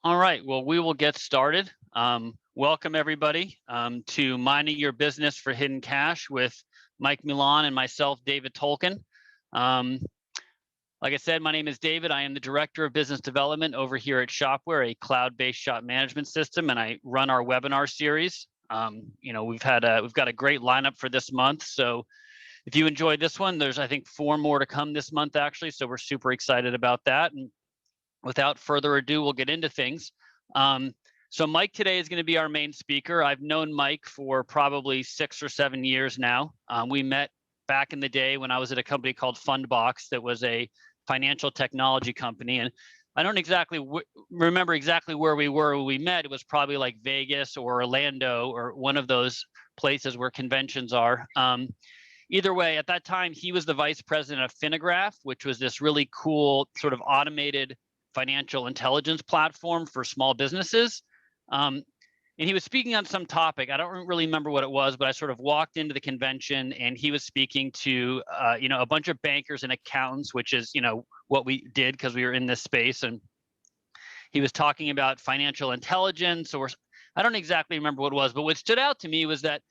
All right, well, we will get started. Welcome everybody to Minding Your Business for Hidden Cash with Mike Milan and myself, David Tolkien. Like I said, my name is David. I am the Director of Business Development over here at Shop-Ware, a cloud-based shop management system, and I run our webinar series. We've got a great lineup for this month. So if you enjoyed this one, there's I think 4 more to come this month actually. So we're super excited about that. And without further ado, we'll get into things. So Mike today is going to be our main speaker. I've known Mike for probably 6 or 7 years now. We met back in the day when I was at a company called Fundbox that was a financial technology company. And I don't exactly remember exactly where we were when we met. It was probably like Vegas or Orlando or one of those places where conventions are. Either way, at that time, he was the vice president of Finagraph, which was this really cool sort of automated financial intelligence platform for small businesses. And he was speaking on some topic. I don't really remember what it was, but I sort of walked into the convention and he was speaking to, a bunch of bankers and accountants, which is, what we did because we were in this space. And he was talking about financial intelligence, or I don't exactly remember what it was, but what stood out to me was that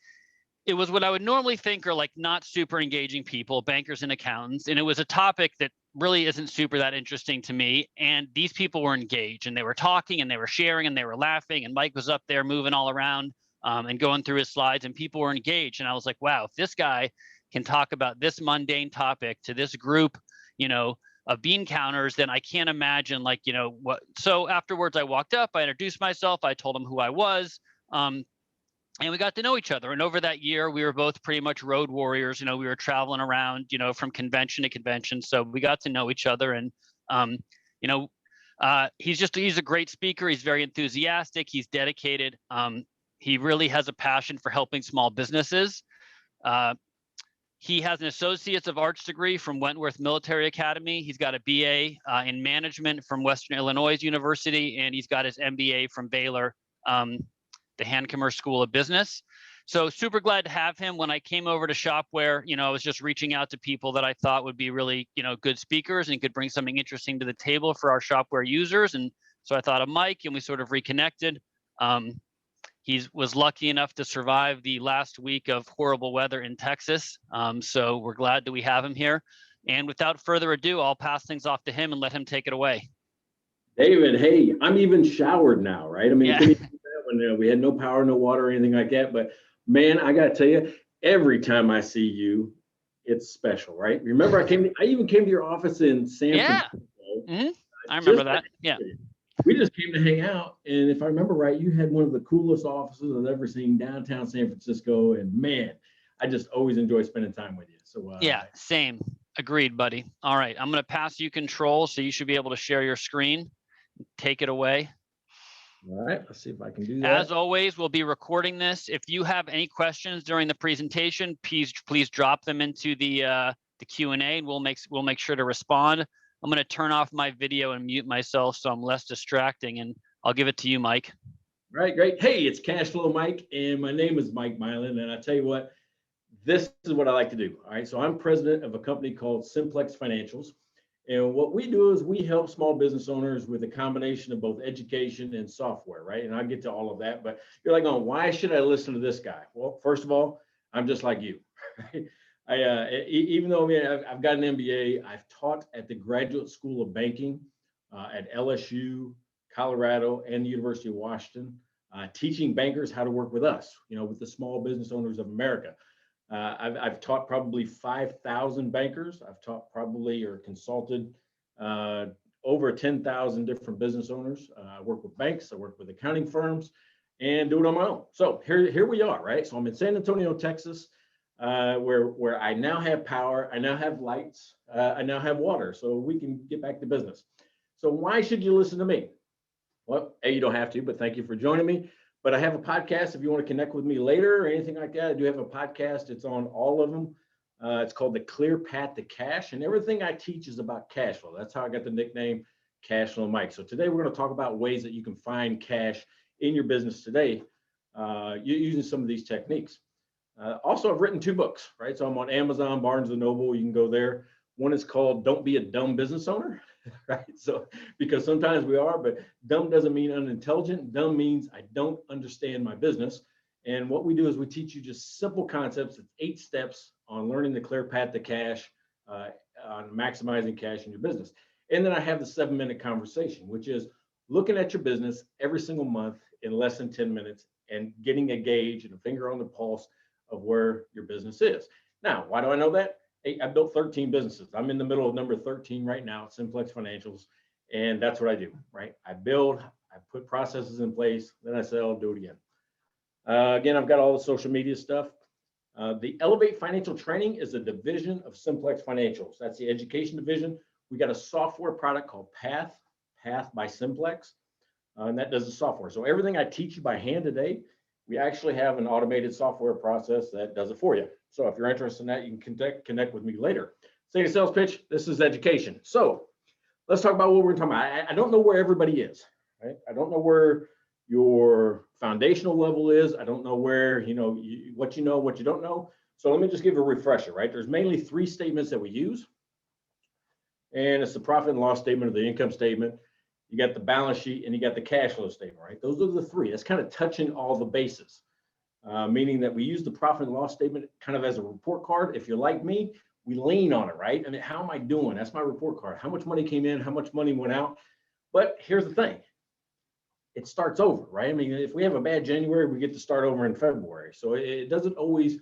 it was what I would normally think are like not super engaging people, bankers and accountants. And it was a topic that really isn't super that interesting to me. And these people were engaged and they were talking and they were sharing and they were laughing. And Mike was up there moving all around and going through his slides and people were engaged. And I was like, wow, if this guy can talk about this mundane topic to this group, of bean counters, then I can't imagine what. So afterwards I walked up, I introduced myself, I told him who I was. And we got to know each other. And over that year, we were both pretty much road warriors. We were traveling around, from convention to convention. So we got to know each other. And, he's a great speaker. He's very enthusiastic. He's dedicated. He really has a passion for helping small businesses. He has an Associates of Arts degree from Wentworth Military Academy. He's got a BA in management from Western Illinois University. And he's got his MBA from Baylor. The Hancomer School of Business. So super glad to have him. When I came over to Shop-Ware, I was just reaching out to people that I thought would be really, good speakers and could bring something interesting to the table for our Shop-Ware users. And so I thought of Mike and we sort of reconnected. He was lucky enough to survive the last week of horrible weather in Texas. So we're glad that we have him here. And without further ado, I'll pass things off to him and let him take it away. David, hey, I'm even showered now, right? I mean, Yeah. When we had no power, no water, or anything like that. But man, I got to tell you, every time I see you, it's special, right? Remember, I even came to your office in San Francisco. Mm-hmm. I remember that. Yeah. We just came to hang out. And if I remember right, you had one of the coolest offices I've ever seen downtown San Francisco. And man, I just always enjoy spending time with you. So yeah, same. Agreed, buddy. All right. I'm going to pass you control. So you should be able to share your screen. Take it away. All right, let's see if I can do that. As always, we'll be recording this. If you have any questions during the presentation, please drop them into the Q&A, and we'll make sure to respond. I'm going to turn off my video and mute myself so I'm less distracting, and I'll give it to you, Mike. All right, great. Hey, it's Cashflow Mike, and my name is Mike Milan, and I tell you what, this is what I like to do. All right, so I'm president of a company called Simplex Financials. And what we do is we help small business owners with a combination of both education and software, right? And I'll get to all of that, but you're like, oh, why should I listen to this guy? Well, first of all, I'm just like you. Even though I've got an MBA, I've taught at the Graduate School of Banking at LSU, Colorado, and the University of Washington, teaching bankers how to work with us, with the small business owners of America. I've taught probably 5,000 bankers. I've taught probably or consulted over 10,000 different business owners. I work with banks, I work with accounting firms, and do it on my own. So here we are, right? So I'm in San Antonio, Texas, where I now have power, I now have lights, I now have water, so we can get back to business. So why should you listen to me? Well, A, you don't have to, but thank you for joining me. But I have a podcast if you want to connect with me later or anything like that. I do have a podcast. It's on all of them. It's called The Clear Path to Cash. And everything I teach is about cash flow. That's how I got the nickname Cashflow Mike. So today we're going to talk about ways that you can find cash in your business today using some of these techniques. Also, I've written 2 books, right? So I'm on Amazon, Barnes & Noble. You can go there. One is called Don't Be a Dumb Business Owner, right? So, because sometimes we are, but dumb doesn't mean unintelligent. Dumb means I don't understand my business. And what we do is we teach you just simple concepts. It's 8 steps on learning the clear path to cash, on maximizing cash in your business. And then I have the 7-minute conversation, which is looking at your business every single month in less than 10 minutes and getting a gauge and a finger on the pulse of where your business is. Now, why do I know that? Hey, I built 13 businesses. I'm in the middle of number 13 right now at Simplex Financials. And that's what I do, right? I build, I put processes in place, then I say, I'll do it again. Again, I've got all the social media stuff. The Elevate Financial Training is a division of Simplex Financials. That's the education division. We got a software product called Path by Simplex, and that does the software. So everything I teach you by hand today, we actually have an automated software process that does it for you. So if you're interested in that, you can connect with me later. Say a sales pitch, this is education. So let's talk about what we're talking about. I don't know where everybody is, right? I don't know where your foundational level is. I don't know where, what you know, what you don't know. So let me just give a refresher, right? There's mainly 3 statements that we use. And it's the profit and loss statement or the income statement. You got the balance sheet and you got the cash flow statement, right? Those are the 3. That's kind of touching all the bases, meaning that we use the profit and loss statement kind of as a report card. If you're like me, we lean on it, right? I mean, how am I doing? That's my report card. How much money came in? How much money went out? But here's the thing. It starts over, right? I mean, if we have a bad January, we get to start over in February. So it doesn't always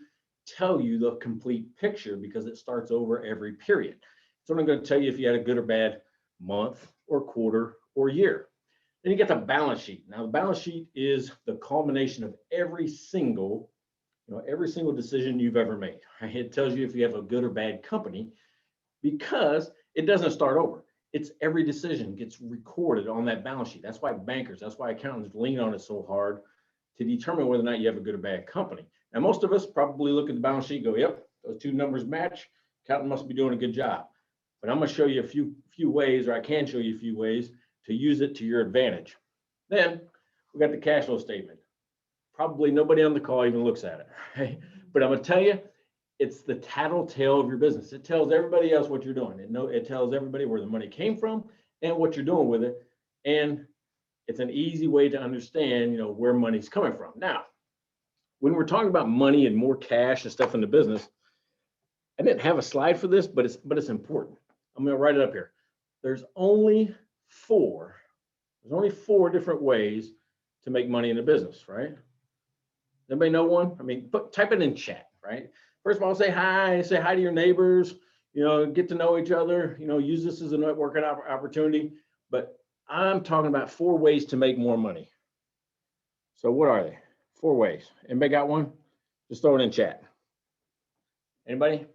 tell you the complete picture because it starts over every period. So I'm going to tell you if you had a good or bad month or quarter or year. Then you get the balance sheet. Now the balance sheet is the culmination of every single decision you've ever made. Right? It tells you if you have a good or bad company because it doesn't start over. It's every decision gets recorded on that balance sheet. That's why bankers, that's why accountants lean on it so hard to determine whether or not you have a good or bad company. Now, most of us probably look at the balance sheet and go, yep, those 2 numbers match. Accountant must be doing a good job. But I'm going to show you a few ways, or I can show you a few ways to use it to your advantage. Then we got the cash flow statement. Probably nobody on the call even looks at it, right? But I'm going to tell you, it's the tattletale of your business. It tells everybody else what you're doing. It tells everybody where the money came from and what you're doing with it. And it's an easy way to understand, where money's coming from. Now, when we're talking about money and more cash and stuff in the business, I didn't have a slide for this, but it's important. I'm going to write it up here. There's only 4 different ways to make money in a business, right? Anybody know one? I mean, type it in chat, right? First of all, say hi to your neighbors, get to know each other, use this as a networking opportunity. But I'm talking about 4 ways to make more money. So what are they? 4 ways. Anybody got one? Just throw it in chat. Anybody?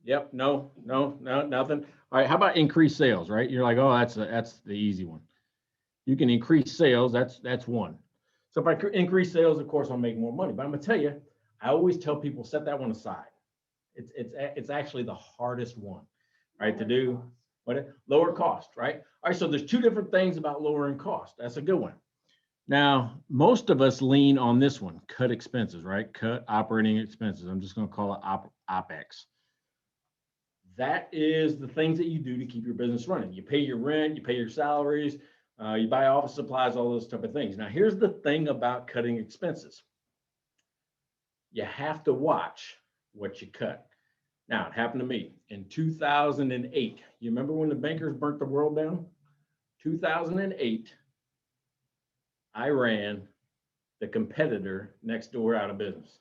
Yep. No, nothing. All right. How about increase sales, right? You're like, oh, that's the easy one. You can increase sales. That's one. So if I increase sales, of course, I'll make more money. But I'm going to tell you, I always tell people, set that one aside. It's actually the hardest one, right, to do. What? Lower cost, right? All right, so there's 2 different things about lowering cost. That's a good one. Now, most of us lean on this one, cut expenses, right? Cut operating expenses. I'm just going to call it OPEX. That is the things that you do to keep your business running. You pay your rent, you pay your salaries, you buy office supplies, all those type of things. Now, here's the thing about cutting expenses. You have to watch what you cut. Now, it happened to me in 2008. You remember when the bankers burnt the world down? 2008, I ran the competitor next door out of business,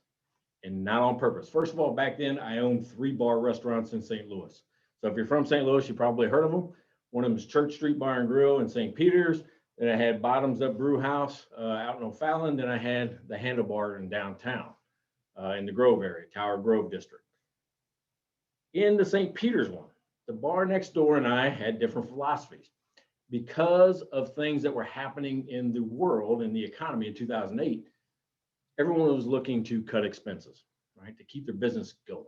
and not on purpose. First of all, back then, I owned 3 bar restaurants in St. Louis. So if you're from St. Louis, you probably heard of them. One of them is Church Street Bar and Grill in St. Peter's. Then I had Bottoms Up Brew House out in O'Fallon. Then I had the Handlebar in downtown in the Grove area, Tower Grove district. In the St. Peter's one, the bar next door and I had different philosophies. Because of things that were happening in the world and the economy in 2008, everyone was looking to cut expenses, right, to keep their business going.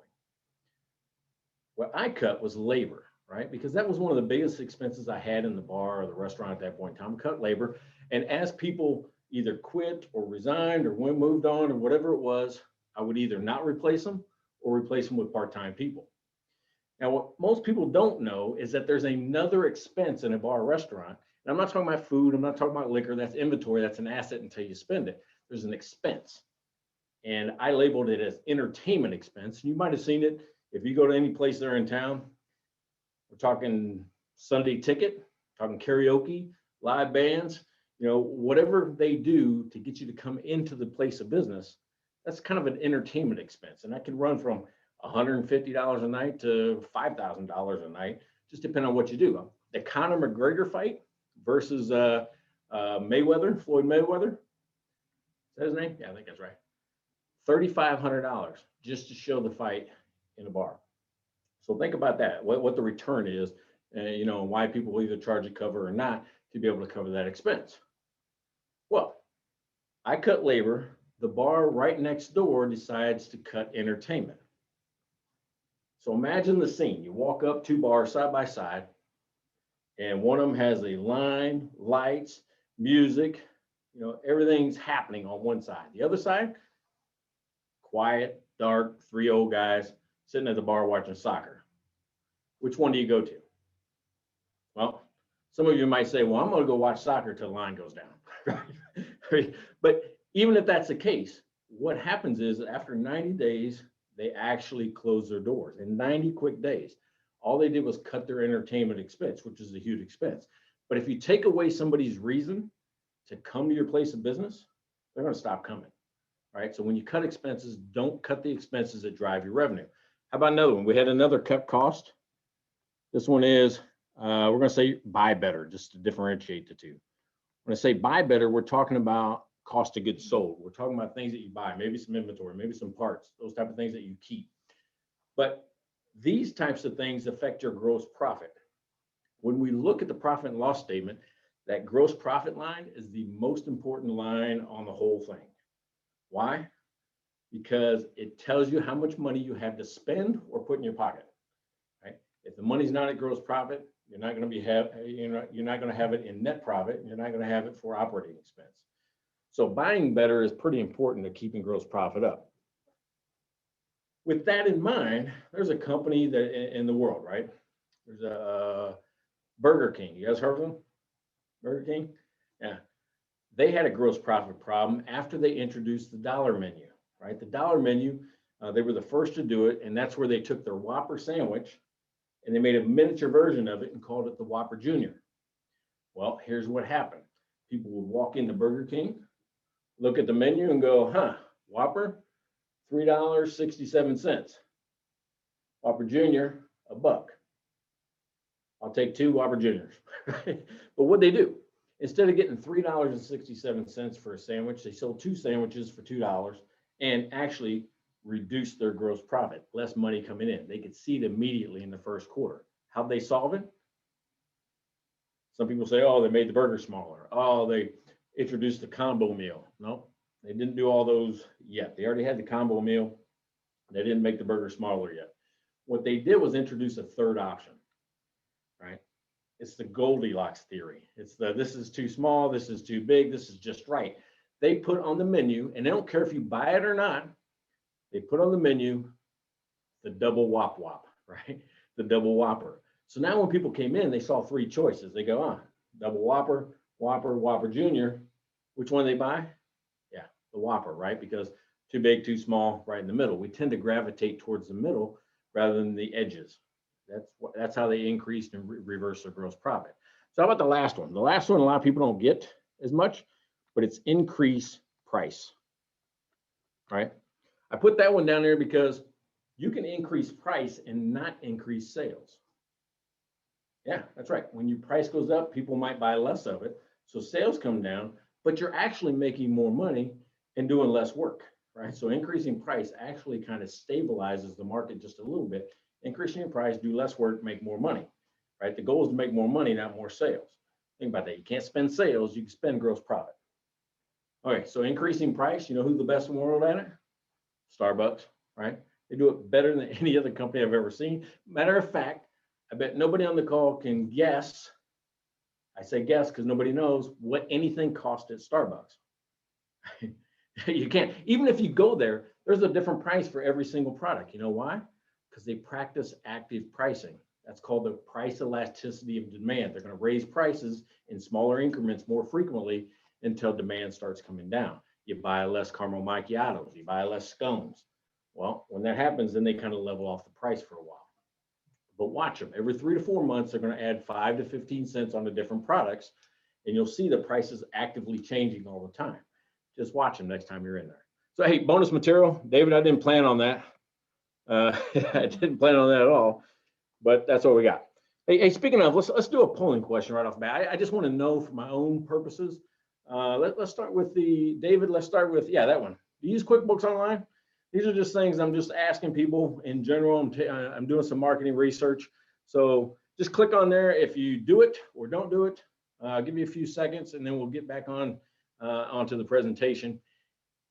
What I cut was labor, right, because that was one of the biggest expenses I had in the bar or the restaurant at that point in time. I cut labor, and as people either quit or resigned or moved on or whatever it was, I would either not replace them or replace them with part-time people. Now, what most people don't know is that there's another expense in a bar or restaurant. And I'm not talking about food, I'm not talking about liquor, that's inventory, that's an asset until you spend it. There's an expense. And I labeled it as entertainment expense. You might have seen it if you go to any place there in town. We're talking Sunday ticket, talking karaoke, live bands, whatever they do to get you to come into the place of business, that's kind of an entertainment expense. And that can run from $150 a night to $5,000 a night, just depending on what you do. The Conor McGregor fight versus Mayweather, Floyd Mayweather, is that his name? Yeah, I think that's right. $3,500 just to show the fight in a bar. So think about that, what the return is, and why people will either charge a cover or not to be able to cover that expense. Well, I cut labor. The bar right next door decides to cut entertainment. So imagine the scene. You walk up, two bars side by side, and one of them has a line, lights, music, everything's happening on one side. The other side, quiet, dark, three old guys sitting at the bar watching soccer. Which one do you go to? Well, some of you might say, well, I'm going to go watch soccer till the line goes down. But even if that's the case, what happens is after 90 days, they actually close their doors. In 90 quick days, all they did was cut their entertainment expense, which is a huge expense. But if you take away somebody's reason to come to your place of business, they're going to stop coming. Right? So when you cut expenses, don't cut the expenses that drive your revenue. How about another one? We had another cut cost. This one is, we're going to say buy better, just to differentiate the two. When I say buy better, we're talking about cost of goods sold. We're talking about things that you buy, maybe some inventory, maybe some parts, those type of things that you keep. But these types of things affect your gross profit. When we look at the profit and loss statement, that gross profit line is the most important line on the whole thing. Why? Because it tells you how much money you have to spend or put in your pocket. Right? If the money's not at gross profit, you're not going to have it in net profit. You're not going to have it for operating expense. So buying better is pretty important to keeping gross profit up. With that in mind, there's a company that in the world, right? There's a Burger King. You guys heard of them? Burger King? Yeah. They had a gross profit problem after they introduced the dollar menu, right? The dollar menu, they were the first to do it, and that's where they took their Whopper sandwich and they made a miniature version of it and called it the Whopper Junior. Well, here's what happened. People would walk into Burger King, look at the menu and go, Whopper, $3.67. Whopper Junior, $1. I'll take 2 Whopper Juniors. But what'd they do? Instead of getting $3.67 for a sandwich, they sold 2 sandwiches for $2 and actually reduced their gross profit, less money coming in. They could see it immediately in the first quarter. How'd they solve it? Some people say, oh, they made the burger smaller. Oh, they introduced the combo meal. No, they didn't do all those yet. They already had the combo meal. They didn't make the burger smaller yet. What they did was introduce a third option, right? It's the Goldilocks theory. It's this is too small, this is too big, this is just right. They put on the menu, and they don't care if you buy it or not, they put on the menu the double Whop, right? The double Whopper. So now when people came in, they saw 3 choices. They go, double Whopper, Whopper, Whopper Junior. Which one they buy? Yeah, the Whopper, right? Because too big, too small, right in the middle. We tend to gravitate towards the middle rather than the edges. That's how they increased and reversed their gross profit. So how about the last one? The last one, a lot of people don't get as much, but it's increase price, right? I put that one down there because you can increase price and not increase sales. Yeah, that's right. When your price goes up, people might buy less of it. So sales come down, but you're actually making more money and doing less work, right? So increasing price actually kind of stabilizes the market just a little bit. Increasing your price, do less work, make more money, right? The goal is to make more money, not more sales. Think about that. You can't spend sales, you can spend gross profit. Okay, so increasing price, you know who's the best in the world at it? Starbucks, right? They do it better than any other company I've ever seen. Matter of fact, I bet nobody on the call can guess. I say guess because nobody knows what anything costs at Starbucks. You can't. Even if you go there, there's a different price for every single product. You know why? Because they practice active pricing. That's called the price elasticity of demand. They're going to raise prices in smaller increments more frequently until demand starts coming down. You buy less caramel macchiatos, you buy less scones. Well, when that happens, then they kind of level off the price for a while. But watch them. Every 3 to 4 months, they're going to add 5 to 15 cents on the different products, and you'll see the prices actively changing all the time. Just watch them next time you're in there. So, hey, bonus material. David, I didn't plan on that. I didn't plan on that at all, but that's what we got. Hey, speaking of, let's do a polling question right off the bat. I just want to know for my own purposes. Let's start with David. Let's start with, that one. Do you use QuickBooks Online? These are just things I'm just asking people in general. I'm doing some marketing research. So just click on there if you do it or don't do it. I'll give you a few seconds and then we'll get back onto the presentation.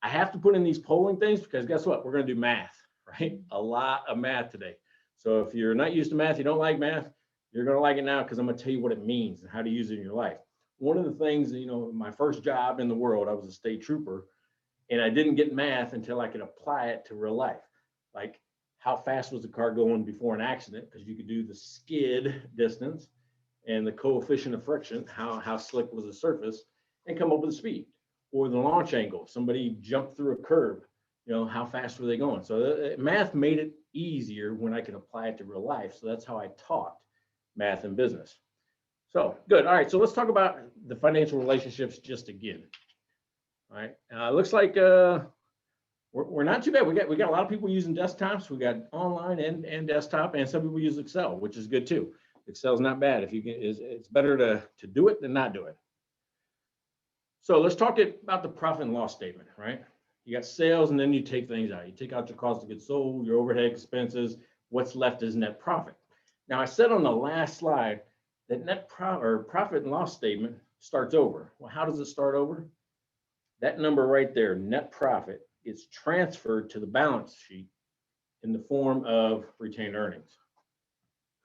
I have to put in these polling things because guess what? We're going to do math, right? A lot of math today. So if you're not used to math, you don't like math, you're going to like it now because I'm going to tell you what it means and how to use it in your life. One of the things, my first job in the world, I was a state trooper, and I didn't get math until I could apply it to real life. Like how fast was the car going before an accident? Because you could do the skid distance and the coefficient of friction, how slick was the surface, and come up with the speed. Or the launch angle, somebody jumped through a curb, how fast were they going? So math made it easier when I could apply it to real life. So that's how I taught math and business. So good. All right. So let's talk about the financial relationships just again. All right. Looks like we're not too bad. We got a lot of people using desktops. We got online and desktop, and some people use Excel, which is good too. Excel's not bad. It's better to do it than not do it. So let's talk about the profit and loss statement, right? You got sales, and then you take things out. You take out your cost of goods sold, your overhead expenses. What's left is net profit. Now, I said on the last slide that profit and loss statement starts over. Well, how does it start over? That number right there, net profit, is transferred to the balance sheet in the form of retained earnings.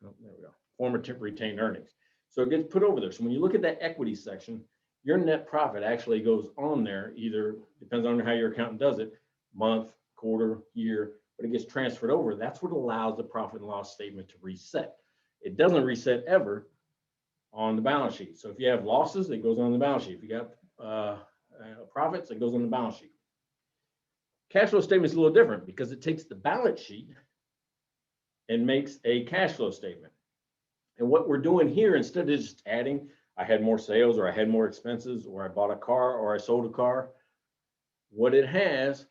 Oh, there we go. Form of retained earnings. So it gets put over there. So when you look at that equity section, your net profit actually goes on there, either depends on how your accountant does it, month, quarter, year, but it gets transferred over. That's what allows the profit and loss statement to reset. It doesn't reset ever on the balance sheet. So if you have losses, it goes on the balance sheet. If you got profits, it goes on the balance sheet. Cash flow statement is a little different because it takes the balance sheet and makes a cash flow statement. And what we're doing here, instead of just adding, I had more sales, or I had more expenses, or I bought a car, or I sold a car, what it has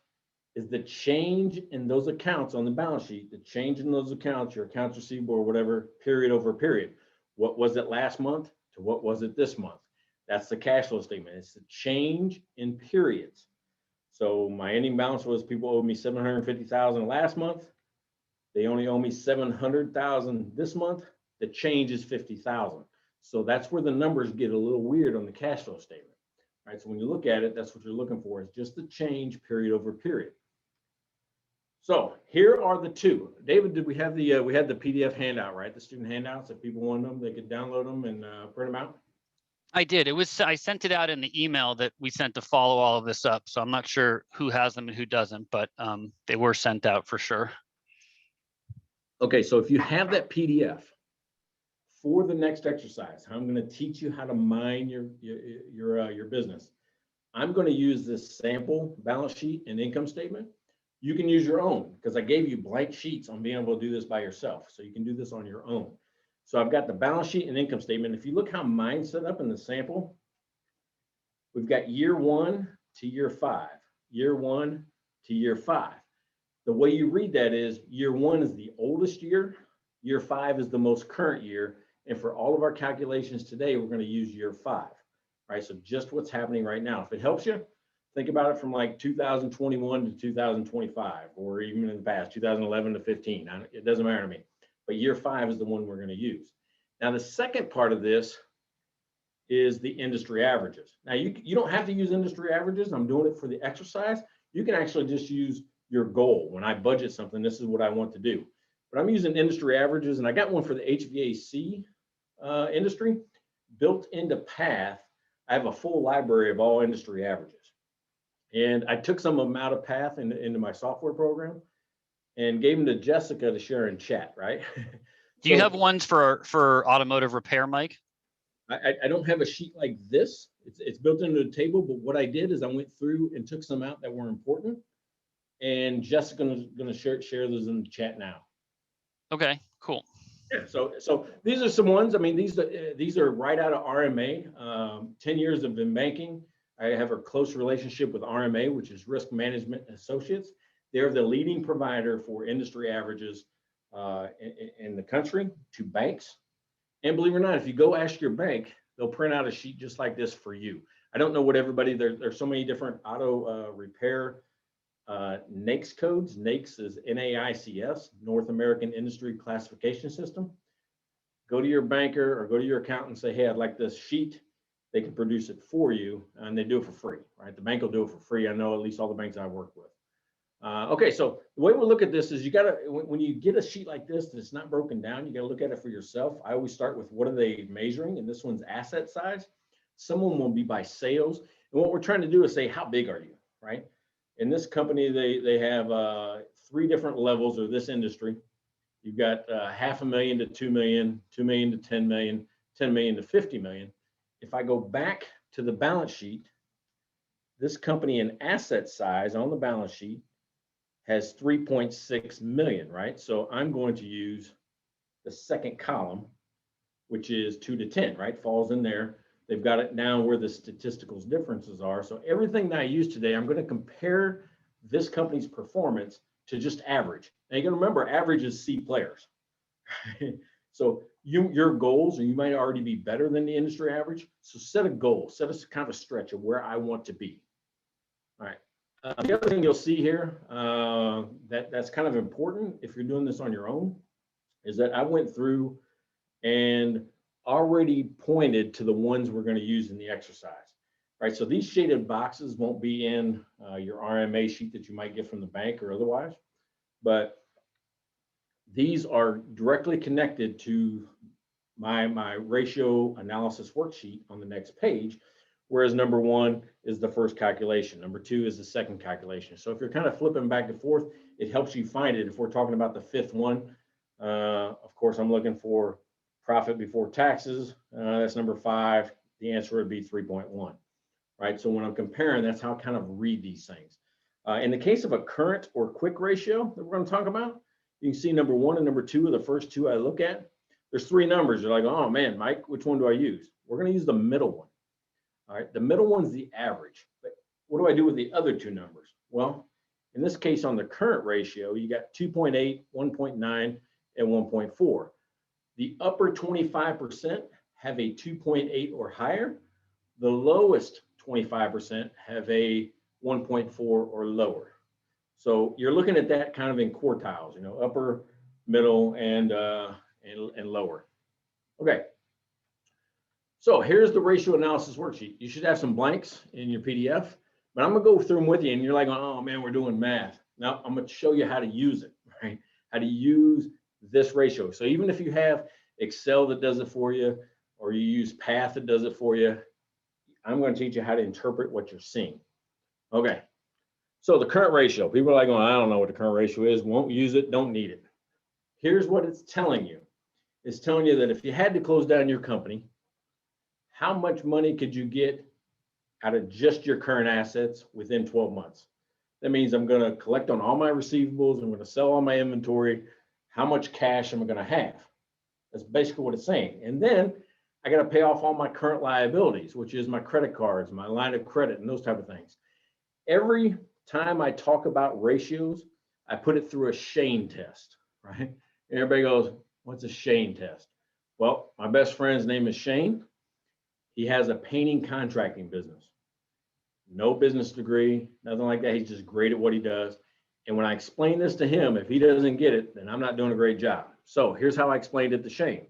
is the change in those accounts on the balance sheet, the change in those accounts, your accounts receivable or whatever, period over period. What was it last month to what was it this month? That's the cash flow statement. It's the change in periods. So my ending balance was people owed me $750,000 last month. They only owe me $700,000 this month. The change is $50,000. So that's where the numbers get a little weird on the cash flow statement. All right, so when you look at it, that's what you're looking for, is just the change period over period. So here are the two. David, we had the PDF handout, right? The student handouts. If people want them, they could download them and print them out. I did. I sent it out in the email that we sent to follow all of this up. So I'm not sure who has them and who doesn't, but they were sent out for sure. Okay, so if you have that PDF for the next exercise, I'm going to teach you how to mine your business. I'm going to use this sample balance sheet and income statement. You can use your own because I gave you blank sheets on being able to do this by yourself. So you can do this on your own. So I've got the balance sheet and income statement. If you look how mine's set up in the sample, we've got year 1 to year 5, year 1 to year 5. The way you read that is year 1 is the oldest year, year 5 is the most current year. And for all of our calculations today, we're going to use year 5. All right, so just what's happening right now. If it helps you, think about it from like 2021 to 2025, or even in the past, 2011 to 15. It doesn't matter to me. But year 5 is the one we're going to use. Now, the second part of this is the industry averages. Now, you don't have to use industry averages. I'm doing it for the exercise. You can actually just use your goal. When I budget something, this is what I want to do. But I'm using industry averages, and I got one for the HVAC industry. Built into Path, I have a full library of all industry averages. And I took some of them out of Path into my software program. and gave them to Jessica to share in chat, right? Do you have ones for automotive repair, Mike? I don't have a sheet like this. It's built into the table, but what I did is I went through and took some out that were important, and Jessica's going to share those in the chat now. Okay, cool. Yeah, so these are some ones. I mean, these are right out of RMA. 10 years of in banking. I have a close relationship with RMA, which is Risk Management Associates. They're the leading provider for industry averages in the country to banks. And believe it or not, if you go ask your bank, they'll print out a sheet just like this for you. I don't know what everybody, there's so many different auto repair NAICS codes. NAICS is NAICS, North American Industry Classification System. Go to your banker or go to your accountant and say, hey, I'd like this sheet. They can produce it for you, and they do it for free, right? The bank will do it for free. I know at least all the banks I work with. Okay, so the way we look at this is you gotta, when you get a sheet like this that's not broken down, you gotta look at it for yourself. I always start with what are they measuring, and this one's asset size. Some of them will be by sales, and what we're trying to do is say, how big are you, right? In this company, they have 3 different levels of this industry. You've got $500,000 to 2 million, 2 million to 10 million, 10 million to 50 million. If I go back to the balance sheet, this company in asset size on the balance sheet has 3.6 million, right? So I'm going to use the second column, which is 2 to 10, right? Falls in there. They've got it down where the statistical differences are. So everything that I use today, I'm going to compare this company's performance to just average. Now you got to remember, average is C players. So your goals, and you might already be better than the industry average. So set a goal, set a kind of a stretch of where I want to be. All right. The other thing you'll see here that's kind of important if you're doing this on your own is that I went through and already pointed to the ones we're going to use in the exercise, right? So these shaded boxes won't be in your RMA sheet that you might get from the bank or otherwise, but these are directly connected to my ratio analysis worksheet on the next page, whereas number 1 is the first calculation, number 2 is the second calculation. So if you're kind of flipping back and forth, it helps you find it. If we're talking about the 5th one, of course, I'm looking for profit before taxes. That's number 5. The answer would be 3.1, right? So when I'm comparing, that's how I kind of read these things. In the case of a current or quick ratio that we're going to talk about, you can see number 1 and number 2 are the first 2 I look at. There's 3 numbers. You're like, oh man, Mike, which one do I use? We're going to use the middle one. All right, the middle one's the average. But what do I do with the other 2 numbers? Well, in this case, on the current ratio, you got 2.8, 1.9, and 1.4. The upper 25% have a 2.8 or higher. The lowest 25% have a 1.4 or lower. So you're looking at that kind of in quartiles, you know, upper, middle, and lower. Okay. So here's the ratio analysis worksheet. You should have some blanks in your PDF, but I'm gonna go through them with you, and you're like, oh man, we're doing math. Now I'm gonna show you how to use it, right? How to use this ratio. So even if you have Excel that does it for you, or you use Path that does it for you, I'm gonna teach you how to interpret what you're seeing. Okay. So the current ratio, people are like, I don't know what the current ratio is, won't use it, don't need it. Here's what it's telling you. It's telling you that if you had to close down your company, how much money could you get out of just your current assets within 12 months? That means I'm going to collect on all my receivables, I'm going to sell all my inventory. How much cash am I going to have? That's basically what it's saying. And then I got to pay off all my current liabilities, which is my credit cards, my line of credit, and those type of things. Every time I talk about ratios, I put it through a Shane test, right? And everybody goes, what's a Shane test? Well, my best friend's name is Shane. He has a painting contracting business. No business degree, nothing like that. He's just great at what he does. And when I explain this to him, if he doesn't get it, then I'm not doing a great job. So here's how I explained it to Shane.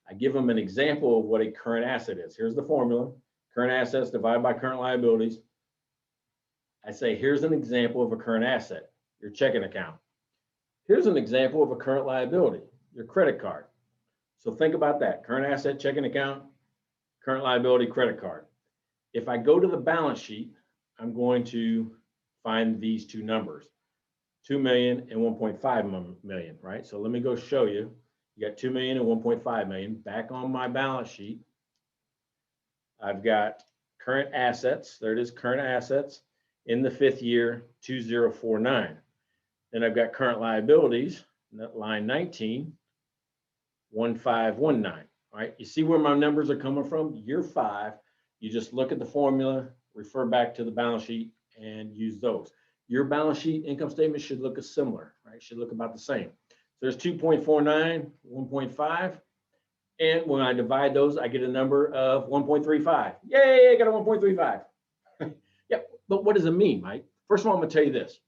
I give him an example of what a current asset is. Here's the formula. Current assets divided by current liabilities. I say, here's an example of a current asset, your checking account. Here's an example of a current liability, your credit card. So think about that. Current asset, checking account, current liability, credit card. If I go to the balance sheet, I'm going to find these 2 numbers. 2 million and 1.5 million, right? So let me go show you. You got 2 million and 1.5 million. Back on my balance sheet, I've got current assets. There it is, current assets in the 5th year, 2049. Then I've got current liabilities, line 19, 1519. All right, you see where my numbers are coming from? Year 5, you just look at the formula, refer back to the balance sheet, and use those. Your balance sheet income statement should look similar, right? Should look about the same. So there's 2.49, 1.5. And when I divide those, I get a number of 1.35. Yay, I got a 1.35. Yeah, but what does it mean, Mike? First of all, I'm gonna tell you this.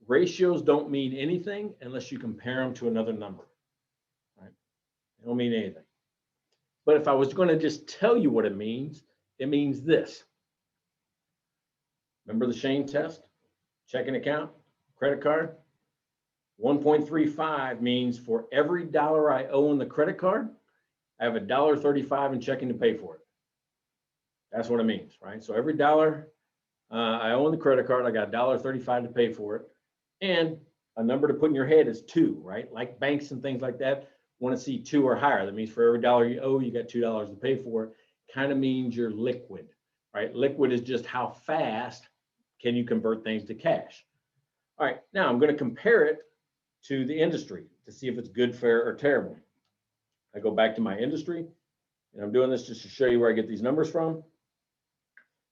Ratios don't mean anything unless you compare them to another number, right? They don't mean anything. But if I was gonna just tell you what it means this. Remember the Shane test? Checking account, credit card? 1.35 means for every dollar I owe on the credit card, I have $1.35 in checking to pay for it. That's what it means, right? So every dollar I owe on the credit card, I got $1.35 to pay for it. And a number to put in your head is 2, right? Like banks and things like that want to see 2 or higher. That means for every dollar you owe, you got $2 to pay for it. Kind of means you're liquid, right? Liquid is just how fast can you convert things to cash. All right, now I'm going to compare it to the industry to see if it's good, fair, or terrible. I go back to my industry, and I'm doing this just to show you where I get these numbers from.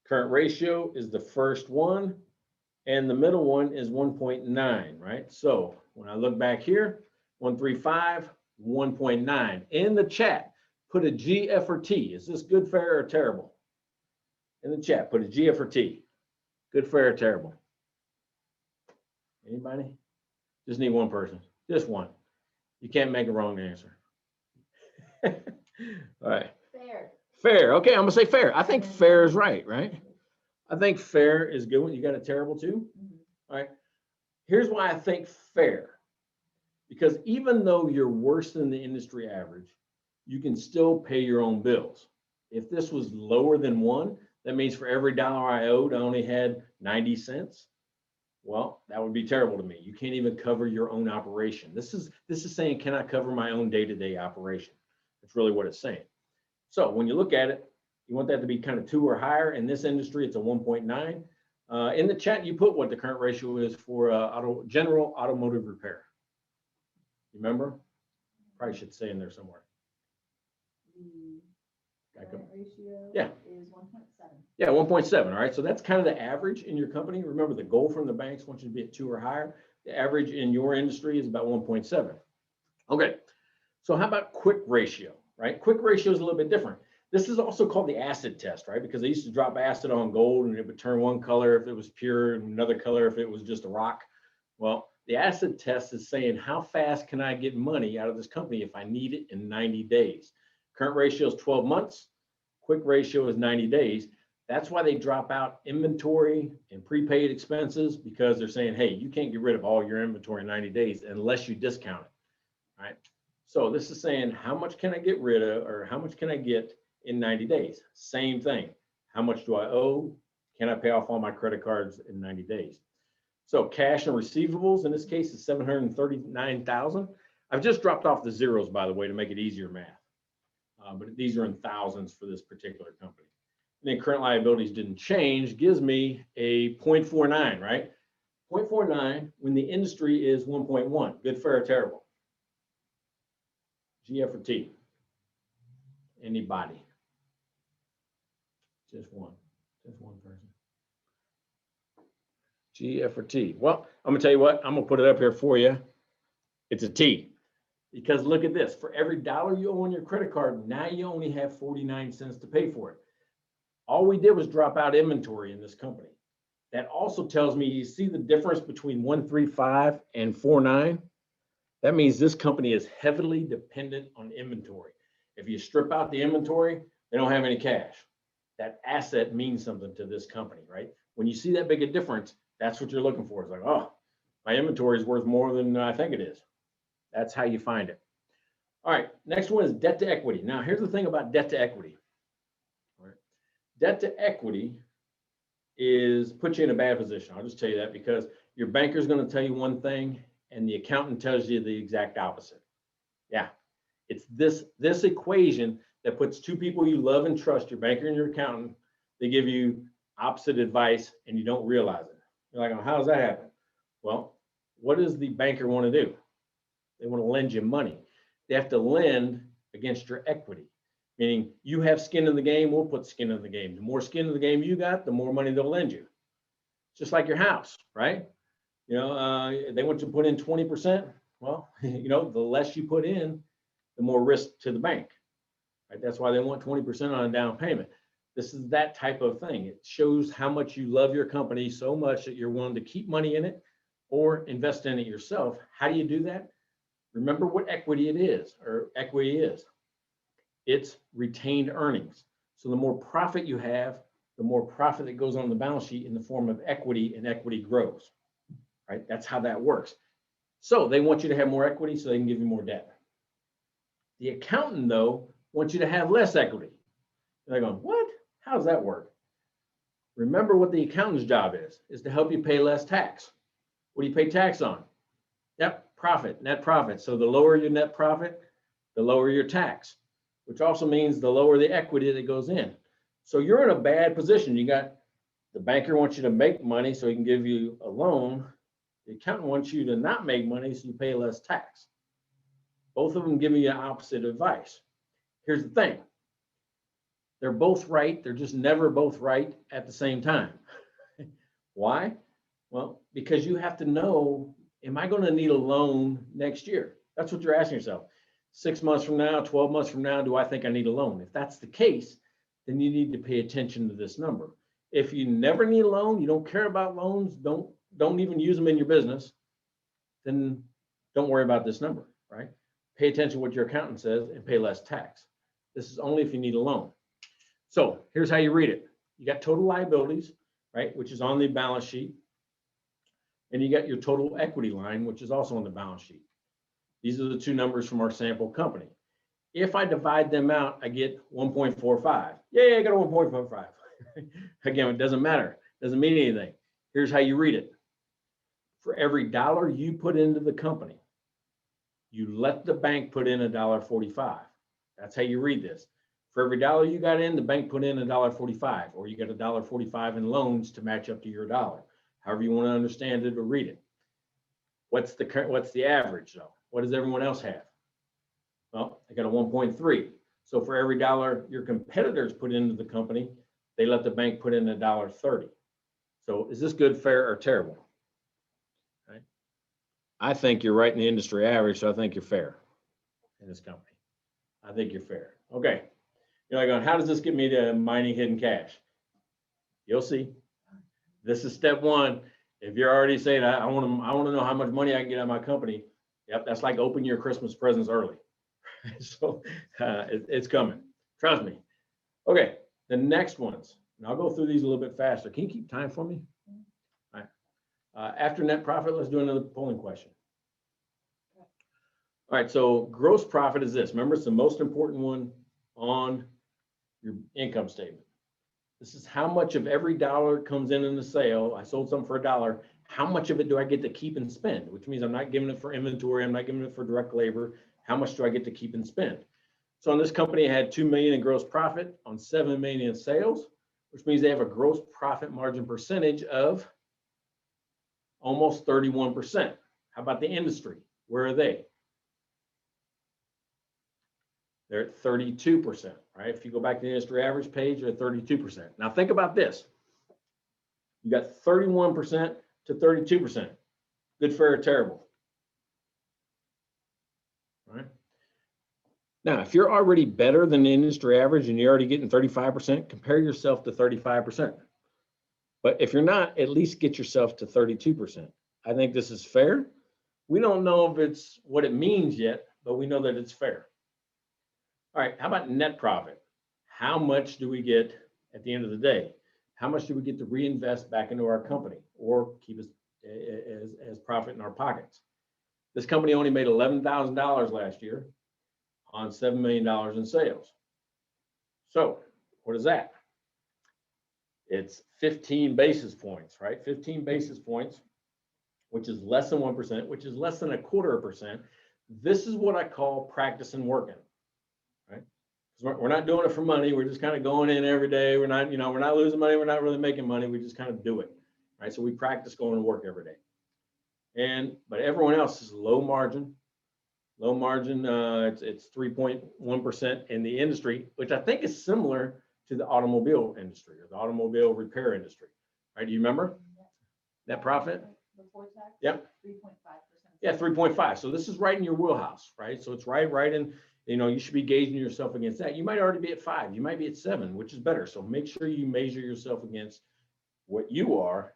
Current ratio is the first one, and the middle one is 1.9, right? So when I look back here, 135, 1.9. In the chat, put a G, F, or T. Is this good, fair, or terrible? In the chat, put a G, F, or T. Good, fair, or terrible? Anybody? Just need one person, just one. You can't make a wrong answer. All right. Fair. Fair. Okay, I'm gonna say fair. I think fair is right, right? I think fair is good. You got a terrible too? All right. Here's why I think fair. Because even though you're worse than the industry average, you can still pay your own bills. If this was lower than 1, that means for every dollar I owed, I only had 90 cents. Well, that would be terrible to me. You can't even cover your own operation. This is saying, can I cover my own day-to-day operation? That's really what it's saying. So when you look at it, you want that to be kind of 2 or higher. In this industry, it's a 1.9. In the chat, you put what the current ratio is for general automotive repair. Remember? Probably should say in there somewhere. The current ratio Yeah. is 1.7. Yeah, 1.7. All right. So that's kind of the average in your company. Remember, the goal from the banks wants you to be at 2 or higher. The average in your industry is about 1.7. Okay. So how about quick ratio, right? Quick ratio is a little bit different. This is also called the acid test, right? Because they used to drop acid on gold and it would turn one color if it was pure and another color if it was just a rock. Well, the acid test is saying, how fast can I get money out of this company if I need it in 90 days? Current ratio is 12 months. Quick ratio is 90 days. That's why they drop out inventory and prepaid expenses, because they're saying, hey, you can't get rid of all your inventory in 90 days unless you discount it, right? So this is saying, how much can I get rid of, or how much can I get in 90 days? Same thing. How much do I owe? Can I pay off all my credit cards in 90 days? So cash and receivables, in this case, is 739,000. I've just dropped off the zeros, by the way, to make it easier math. But these are in thousands for this particular company. And then current liabilities didn't change, gives me a 0.49, right? 0.49 when the industry is 1.1. Good, fair, or terrible? G, F, or T? Anybody? Just one person. G, F, or T? Well, I'm gonna tell you what, I'm gonna put it up here for you. It's a T. Because look at this, for every dollar you owe on your credit card, now you only have 49 cents to pay for it. All we did was drop out inventory in this company. That also tells me, you see the difference between 135 and 49? That means this company is heavily dependent on inventory. If you strip out the inventory, they don't have any cash. That asset means something to this company, right? When you see that big a difference, that's what you're looking for. It's like, oh, my inventory is worth more than I think it is. That's how you find it. All right, next one is debt to equity. Now, here's the thing about debt to equity. All right. Debt to equity puts you in a bad position. I'll just tell you that, because Your banker's going to tell you one thing, and the accountant tells you the exact opposite. Yeah, it's this equation that puts two people you love and trust, your banker and your accountant. They give you opposite advice, and you don't realize it. You're like, oh, how does that happen? Well, what does the banker want to do? They want to lend you money. They have to lend against your equity, meaning you have skin in the game, we'll put skin in the game. The more skin in the game you got, the more money they'll lend you. Just like your house, right? They want you to put in 20%. Well, the less you put in, the more risk to the bank, right? That's why they want 20% on a down payment. This is that type of thing. It shows how much you love your company so much that you're willing to keep money in it or invest in it yourself. How do you do that? Remember what equity it is, or equity is. It's retained earnings. So the more profit you have, the more profit that goes on the balance sheet in the form of equity, and equity grows, right? That's how that works. So they want you to have more equity so they can give you more debt. The accountant, though, wants you to have less equity. And they're going, what? How does that work? Remember what the accountant's job is to help you pay less tax. What do you pay tax on? Yep, profit, net profit. So the lower your net profit, the lower your tax, which also means the lower the equity that goes in. So you're in a bad position. You got the banker wants you to make money so he can give you a loan. The accountant wants you to not make money so you pay less tax. Both of them giving you opposite advice. Here's the thing. They're both right. They're just never both right at the same time. Why? Well, because you have to know, am I going to need a loan next year? That's what you're asking yourself. 6 months from now, 12 months from now, do I think I need a loan? If that's the case, then you need to pay attention to this number. If you never need a loan, you don't care about loans, don't even use them in your business, then don't worry about this number, right? Pay attention to what your accountant says and pay less tax. This is only if you need a loan. So here's how you read it. You got total liabilities, right, which is on the balance sheet. And you got your total equity line, which is also on the balance sheet. These are the two numbers from our sample company. If I divide them out, I get 1.45. Yay, I got a 1.45. Again, it doesn't matter. It doesn't mean anything. Here's how you read it. For every dollar you put into the company, you let the bank put in $1.45. That's how you read this. For every dollar you got in, the bank put in $1.45, or you got $1.45 in loans to match up to your dollar. However you want to understand it or read it. What's the average though? What does everyone else have? Well, I got a 1.3. So for every dollar your competitors put into the company, they let the bank put in $1.30. So is this good, fair, or terrible? Right? I think you're right in the industry average, so I think you're fair in this company. I think you're fair. Okay. You're like going, how does this get me to mining hidden cash? You'll see. This is step one. If you're already saying, I want to know how much money I can get out of my company, yep, that's like open your Christmas presents early. So it's coming. Trust me. Okay, the next ones, and I'll go through these a little bit faster. Can you keep time for me? All right. After net profit, let's do another polling question. All right, so gross profit is this. Remember, it's the most important one on your income statement. This is how much of every dollar comes in the sale. I sold something for $1. How much of it do I get to keep and spend? Which means I'm not giving it for inventory. I'm not giving it for direct labor. How much do I get to keep and spend? So on this company, I had $2 million in gross profit on $7 million in sales, which means they have a gross profit margin percentage of almost 31%. How about the industry? Where are they? They're at 32%, right? If you go back to the industry average page, they're at 32%. Now think about this. You got 31% to 32%. Good, fair, or terrible? All right. Now, if you're already better than the industry average and you're already getting 35%, compare yourself to 35%. But if you're not, at least get yourself to 32%. I think this is fair. We don't know if it's what it means yet, but we know that it's fair. All right, how about net profit? How much do we get at the end of the day? How much do we get to reinvest back into our company or keep us as profit in our pockets? This company only made $11,000 last year on $7 million in sales. So what is that? It's 15 basis points, right? 15 basis points which is less than 1%, which is less than 1/4%. This is what I call practicing working, right? We're not doing it for money. We're just kind of going in every day. We're not, we're not losing money. We're not really making money. We just kind of do it, right? So we practice going to work every day. But everyone else is low margin. Low margin, it's 3.1% in the industry, which I think is similar to the automobile industry or the automobile repair industry, right? Do you remember that profit? Before tax? Yep. 3.5%. Yeah, 3.5. So this is right in your wheelhouse, right? So it's right in, you should be gauging yourself against that. You might already be at 5. You might be at 7, which is better. So make sure you measure yourself against what you are.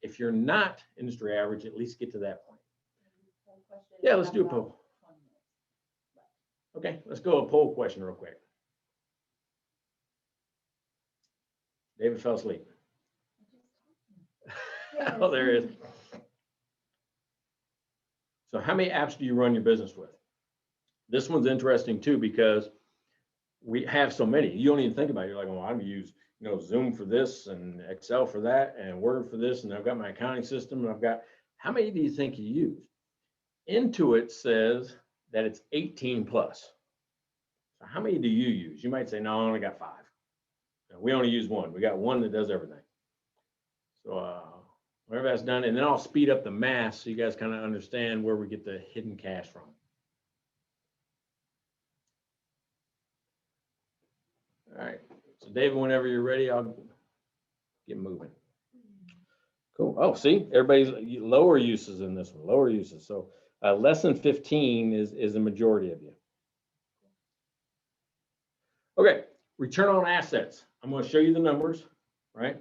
If you're not industry average, at least get to that point. Yeah, let's do a poll. Okay, let's go a poll question real quick. David fell asleep. Oh, there it is. So how many apps do you run your business with? This one's interesting too, because we have so many. You don't even think about it. You're like, well, I'm use, Zoom for this and Excel for that and Word for this. And I've got my accounting system and I've got, how many do you think you use? Intuit says that it's 18 plus. So how many do you use? You might say, no, I only got 5. No, we only use 1. We got 1 that does everything. So whenever that's done, and then I'll speed up the math so you guys kind of understand where we get the hidden cash from. All right, so David, whenever you're ready, I'll get moving. Cool. Oh, see, everybody's lower uses in this one, lower uses. So less than 15 is the majority of you. Okay, return on assets. I'm going to show you the numbers, right?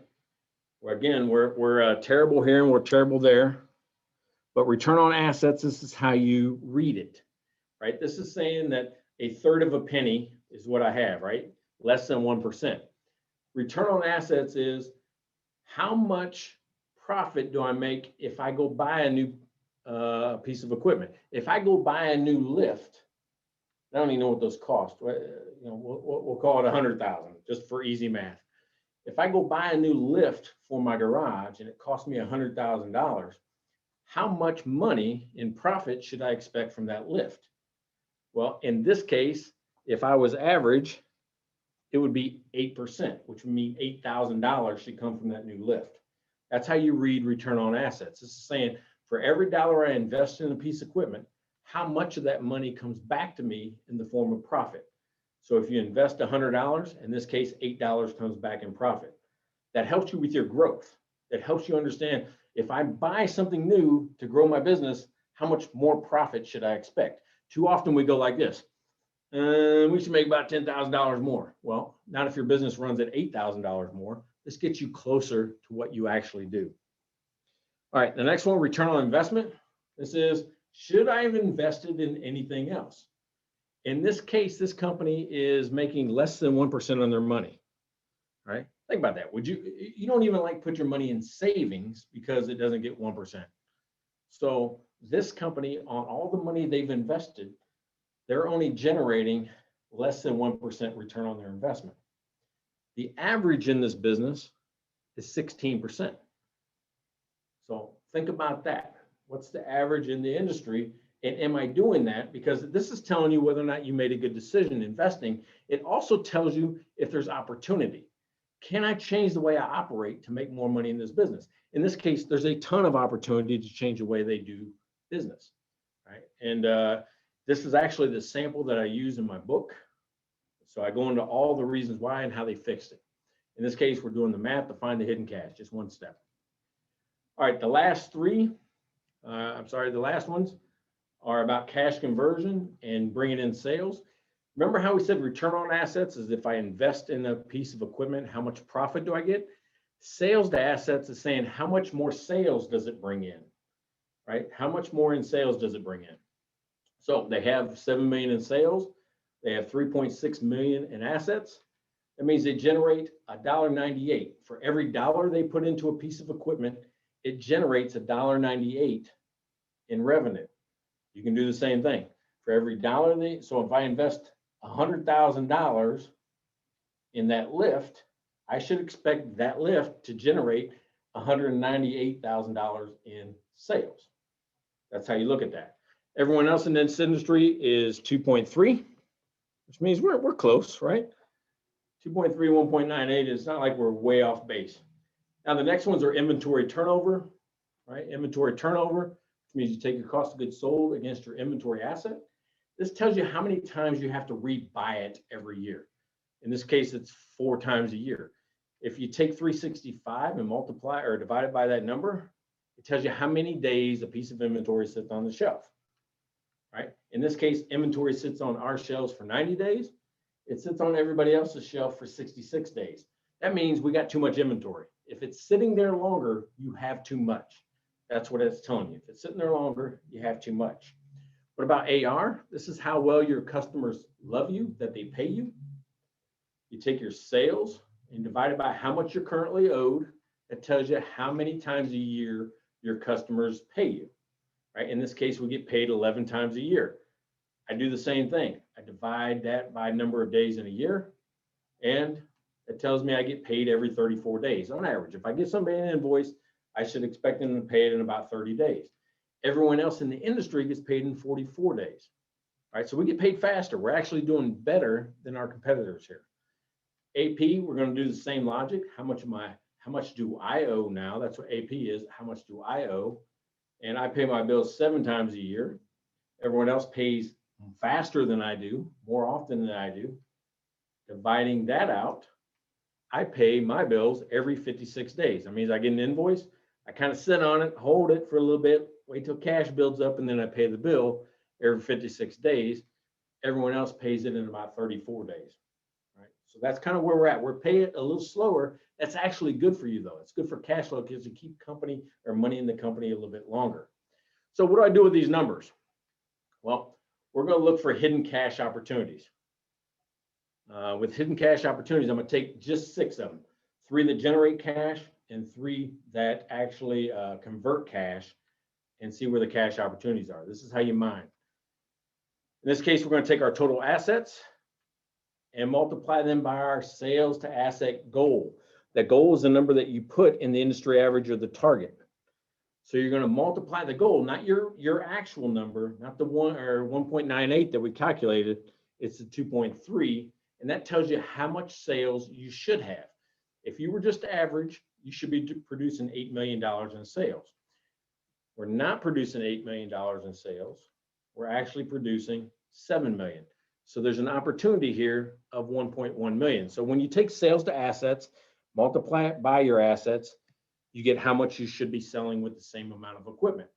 Well, again, we're terrible here and we're terrible there. But return on assets, this is how you read it, right? This is saying that 1/3 of a penny is what I have, right? Less than 1%. Return on assets is how much profit do I make if I go buy a new piece of equipment? If I go buy a new lift, I don't even know what those cost. We'll call it 100,000 just for easy math. If I go buy a new lift for my garage and it costs me $100,000, how much money in profit should I expect from that lift? Well, in this case, if I was average, it would be 8%, which would mean $8,000 should come from that new lift. That's how you read return on assets. This is saying for every dollar I invest in a piece of equipment, how much of that money comes back to me in the form of profit. So if you invest $100, in this case, $8 comes back in profit. That helps you with your growth. That helps you understand if I buy something new to grow my business, how much more profit should I expect? Too often we go like this. We should make about $10,000 more. Well, not if your business runs at $8,000 more. This gets you closer to what you actually do. All right, the next one, return on investment. This is, should I have invested in anything else? In this case, this company is making less than 1% on their money, right? Think about that. You don't even like put your money in savings because it doesn't get 1%. So this company, on all the money they've invested, they're only generating less than 1% return on their investment. The average in this business is 16%. So think about that. What's the average in the industry? And am I doing that? Because this is telling you whether or not you made a good decision investing. It also tells you if there's opportunity. Can I change the way I operate to make more money in this business? In this case, there's a ton of opportunity to change the way they do business, right? And this is actually the sample that I use in my book. So I go into all the reasons why and how they fixed it. In this case, we're doing the math to find the hidden cash, just one step. All right, the last ones are about cash conversion and bringing in sales. Remember how we said return on assets is if I invest in a piece of equipment, how much profit do I get? Sales to assets is saying how much more sales does it bring in, right? How much more in sales does it bring in? So they have 7 million in sales. They have 3.6 million in assets. That means they generate $1.98. For every dollar they put into a piece of equipment, it generates $1.98 in revenue. You can do the same thing. For every dollar so if I invest $100,000 in that lift, I should expect that lift to generate $198,000 in sales. That's how you look at that. Everyone else in this industry is 2.3, which means we're close, right? 2.3, 1.98 is not like we're way off base. Now the next ones are inventory turnover, right? Inventory turnover, which means you take your cost of goods sold against your inventory asset. This tells you how many times you have to rebuy it every year. In this case, it's 4 times a year. If you take 365 and multiply or divide it by that number, it tells you how many days a piece of inventory sits on the shelf, right? In this case, inventory sits on our shelves for 90 days. It sits on everybody else's shelf for 66 days. That means we got too much inventory. If it's sitting there longer, you have too much. That's what it's telling you. If it's sitting there longer, you have too much. What about AR? This is how well your customers love you, that they pay you. You take your sales and divide it by how much you're currently owed. That tells you how many times a year your customers pay you, right? In this case, we get paid 11 times a year. I do the same thing. I divide that by number of days in a year, and it tells me I get paid every 34 days on average. If I get somebody an invoice, I should expect them to pay it in about 30 days. Everyone else in the industry gets paid in 44 days, right? So we get paid faster. We're actually doing better than our competitors here. AP, we're going to do the same logic. How much do I owe now? That's what AP is. How much do I owe? And I pay my bills 7 times a year. Everyone else pays faster than I do, more often than I do. Dividing that out, I pay my bills every 56 days. That means I get an invoice, I kind of sit on it, hold it for a little bit, wait till cash builds up, and then I pay the bill every 56 days. Everyone else pays it in about 34 days, right? So that's kind of where we're at. We're paying it a little slower. That's actually good for you, though. It's good for cash flow because you keep company or money in the company a little bit longer. So what do I do with these numbers? Well, we're going to look for hidden cash opportunities. With hidden cash opportunities, I'm going to take just 6 of them, 3 that generate cash and 3 that actually convert cash, and see where the cash opportunities are. This is how you mine. In this case, we're going to take our total assets and multiply them by our sales to asset goal. That goal is the number that you put in the industry average or the target. So you're going to multiply the goal, not your actual number, not the 1.98 that we calculated. It's the 2.3. And that tells you how much sales you should have. If you were just average, you should be producing $8 million in sales. We're not producing $8 million in sales. We're actually producing $7 million. So there's an opportunity here of 1.1 million. So when you take sales to assets, multiply it by your assets, you get how much you should be selling with the same amount of equipment.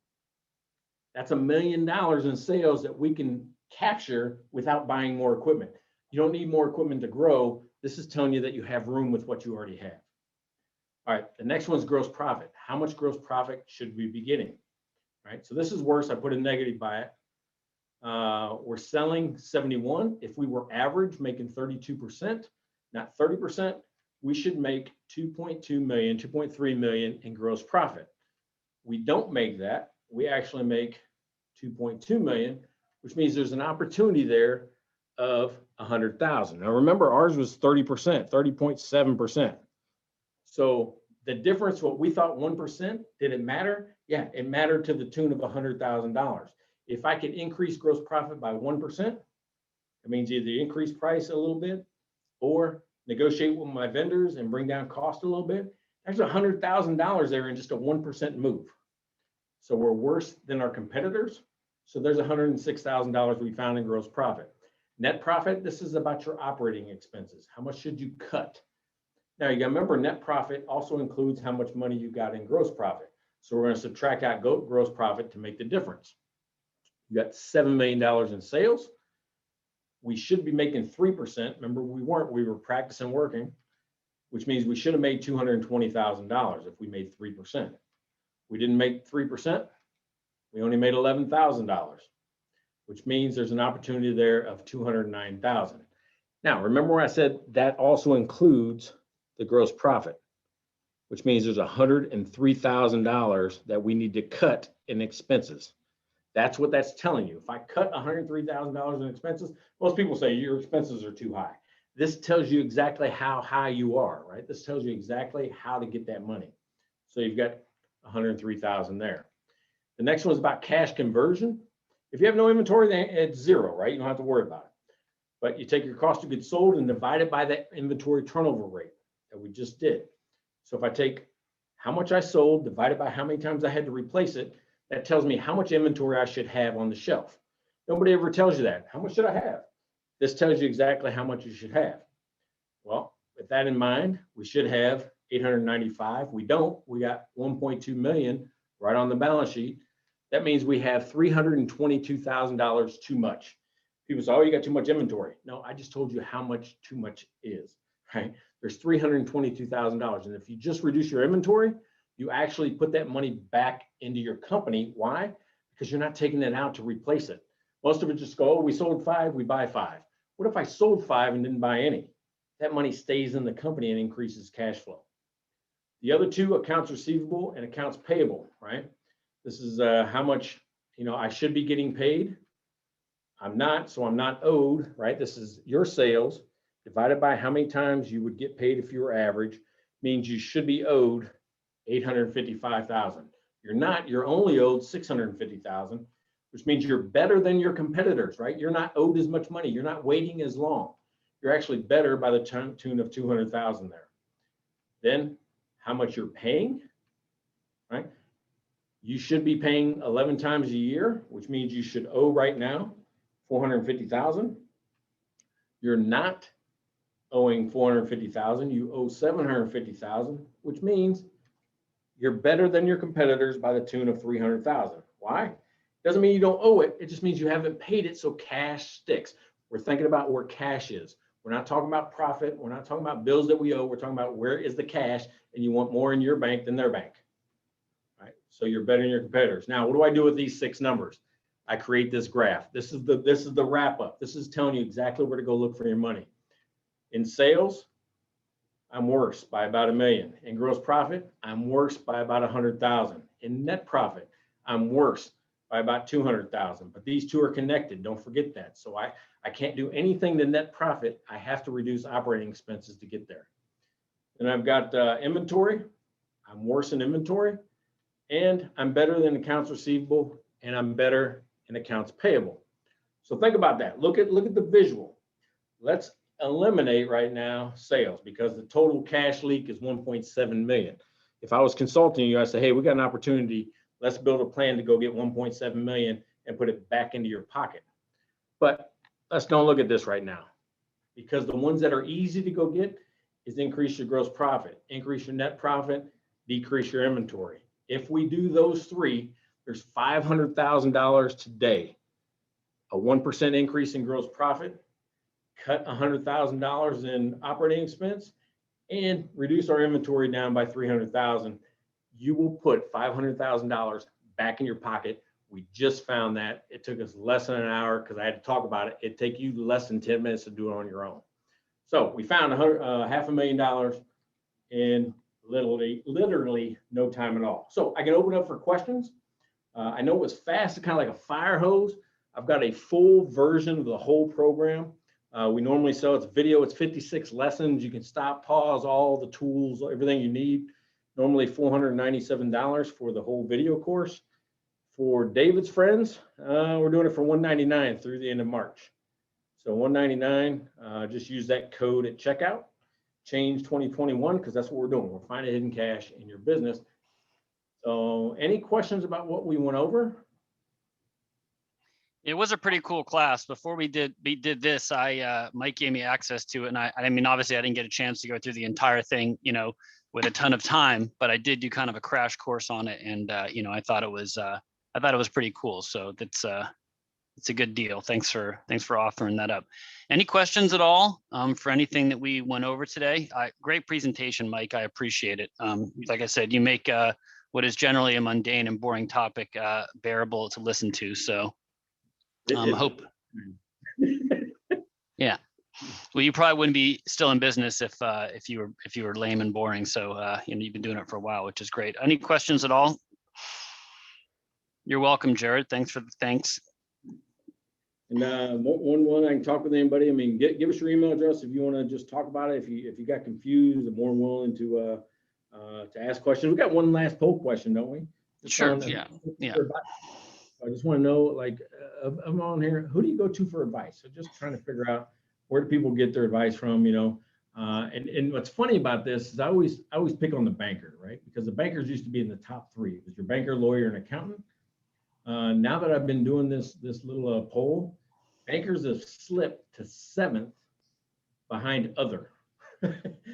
That's $1 million in sales that we can capture without buying more equipment. You don't need more equipment to grow. This is telling you that you have room with what you already have. All right, the next one's gross profit. How much gross profit should we be getting? All right, so this is worse. I put a negative by it. We're selling 71. If we were average, making 32%, not 30%, we should make 2.2 million, 2.3 million in gross profit. We don't make that. We actually make 2.2 million, which means there's an opportunity there of 100,000. Now remember, ours was 30%, 30.7%. So the difference, what we thought 1%, did it matter? Yeah, it mattered to the tune of $100,000. If I could increase gross profit by 1%, it means either increase price a little bit or negotiate with my vendors and bring down cost a little bit. There's $100,000 there in just a 1% move. So we're worse than our competitors. So there's $106,000 we found in gross profit. Net profit, this is about your operating expenses. How much should you cut? Now you got to remember, net profit also includes how much money you got in gross profit. So we're going to subtract out gross profit to make the difference. You got $7 million in sales. We should be making 3%. Remember, we weren't, we were practicing working, which means we should have made $220,000 if we made 3%. We didn't make 3%. We only made $11,000, which means there's an opportunity there of $209,000. Now, remember when I said that also includes the gross profit, which means there's $103,000 that we need to cut in expenses. That's what that's telling you. If I cut $103,000 in expenses, most people say your expenses are too high. This tells you exactly how high you are, right? This tells you exactly how to get that money. So you've got $103,000 there. The next one is about cash conversion. If you have no inventory, then it's zero, right? You don't have to worry about it. But you take your cost of goods sold and divide it by that inventory turnover rate that we just did. So if I take how much I sold divided by how many times I had to replace it, that tells me how much inventory I should have on the shelf. Nobody ever tells you that. How much should I have? This tells you exactly how much you should have. Well, with that in mind, we should have 895. We don't. We got 1.2 million right on the balance sheet. That means we have $322,000 too much. People say, oh, you got too much inventory. No, I just told you how much too much is, right? There's $322,000. And if you just reduce your inventory, you actually put that money back into your company. Why? Because you're not taking it out to replace it. Most of it just go, oh, we sold 5, we buy 5. What if I sold 5 and didn't buy any? That money stays in the company and increases cash flow. The other two, accounts receivable and accounts payable, right? This is how much, I should be getting paid. I'm not, so I'm not owed, right? This is your sales divided by how many times you would get paid if you were average, means you should be owed 855,000. You're not, you're only owed 650,000, which means you're better than your competitors, right? You're not owed as much money. You're not waiting as long. You're actually better by the tune of 200,000 there. Then how much you're paying, right? You should be paying 11 times a year, which means you should owe right now 450,000. You're not owing 450,000. You owe 750,000, which means you're better than your competitors by the tune of 300,000. Why? Doesn't mean you don't owe it. It just means you haven't paid it, so cash sticks. We're thinking about where cash is. We're not talking about profit. We're not talking about bills that we owe. We're talking about where is the cash, and you want more in your bank than their bank, right? So you're better than your competitors. Now, what do I do with these 6 numbers? I create this graph. This is the wrap up. This is telling you exactly where to go look for your money. In sales, I'm worse by about $1 million. In gross profit, I'm worse by about 100,000. In net profit, I'm worse by about 200,000. But these two are connected. Don't forget that. So I can't do anything to net profit. I have to reduce operating expenses to get there. And I've got inventory. I'm worse in inventory, and I'm better than accounts receivable, and I'm better in accounts payable. So think about that. Look at the visual. Let's eliminate right now sales, because the total cash leak is 1.7 million. If I was consulting you, I say, hey, we got an opportunity. Let's build a plan to go get 1.7 million and put it back into your pocket. But let's don't look at this right now, because the ones that are easy to go get is increase your gross profit, increase your net profit, decrease your inventory. If we do those 3, there's $500,000 today. A 1% increase in gross profit, cut $100,000 in operating expense, and reduce our inventory down by 300,000. You will put $500,000 back in your pocket. We just found that. It took us less than an hour because I had to talk about it. It'd take you less than 10 minutes to do it on your own. So we found $500,000 in literally no time at all. So I can open up for questions. I know it was fast, it's kind of like a fire hose. I've got a full version of the whole program. We normally sell it's video, it's 56 lessons. You can stop, pause, all the tools, everything you need. Normally $497 for the whole video course. For David's friends, we're doing it for $199 through the end of March. So $199, just use that code at checkout, change 2021, because that's what we're doing. We're finding hidden cash in your business. So any questions about what we went over? It was a pretty cool class. Before we did this, Mike gave me access to it, and I mean, obviously, I didn't get a chance to go through the entire thing, with a ton of time, but I did do kind of a crash course on it, and I thought it was pretty cool. So it's a good deal. Thanks for offering that up. Any questions at all for anything that we went over today? Great presentation, Mike. I appreciate it. Like I said, you make what is generally a mundane and boring topic bearable to listen to. So. Hope. Yeah. Well, you probably wouldn't be still in business if you were lame and boring. So you've been doing it for a while, which is great. Any questions at all? You're welcome, Jared. Thanks for the thanks. And one I can talk with anybody. I mean, give us your email address if you want to just talk about it. If you got confused, I'm more than willing to ask questions. We got one last poll question, don't we? Just Sure, on, yeah, yeah. for advice. I just want to know, like, I'm on here, who do you go to for advice? So just trying to figure out where do people get their advice from, you know? And what's funny about this is I always pick on the banker, right? Because the bankers used to be in the top three. It was your banker, lawyer, and accountant. Now that I've been doing this little poll, bankers have slipped to 7th behind other.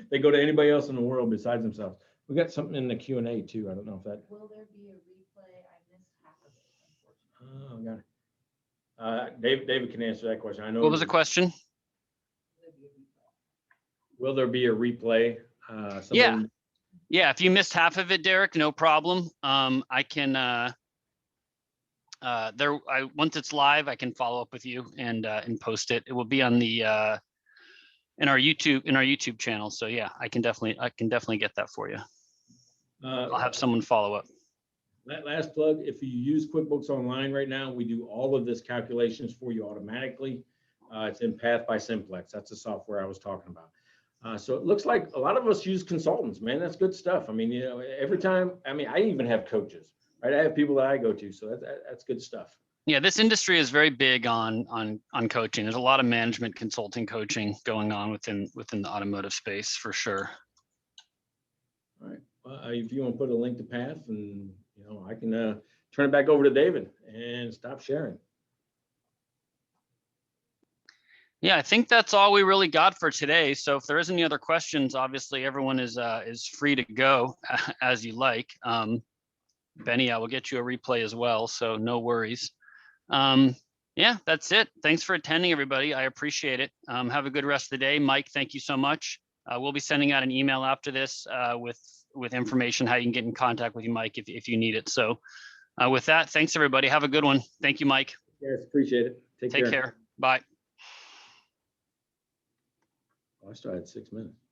They go to anybody else in the world besides themselves. We got something in the Q&A too. I don't know if that. Will there be a replay? I missed half of it, unfortunately. Oh, got it. David can answer that question. I know. What was the question? Will there be a replay? Will there be a replay? Yeah. Yeah, if you missed half of it, Derek, no problem. I can once it's live, I can follow up with you and post it. It will be on the in our YouTube channel. So yeah, I can definitely get that for you. I'll have someone follow up. Last plug, if you use QuickBooks Online right now, we do all of this calculations for you automatically. It's in Path by Simplex. That's the software I was talking about. So it looks like a lot of us use consultants, man. That's good stuff. I mean, you know, every time, I mean, I even have coaches, right? I have people that I go to, so that's good stuff. Yeah, this industry is very big on coaching. There's a lot of management consulting coaching going on within the automotive space for sure. All right. Well, if you want to put a link to Path, and you know, I can turn it back over to David and stop sharing. Yeah, I think that's all we really got for today. So if there is any other questions, obviously everyone is free to go as you like. Benny, I will get you a replay as well, so no worries. Yeah, that's it. Thanks for attending, everybody. I appreciate it. Have a good rest of the day. Mike, thank you so much. We'll be sending out an email after this with information how you can get in contact with you, Mike, if you need it. So with that, thanks everybody. Have a good one. Thank you, Mike. Yes, appreciate it. Take care. Take care. Bye. Oh, I still had 6 minutes.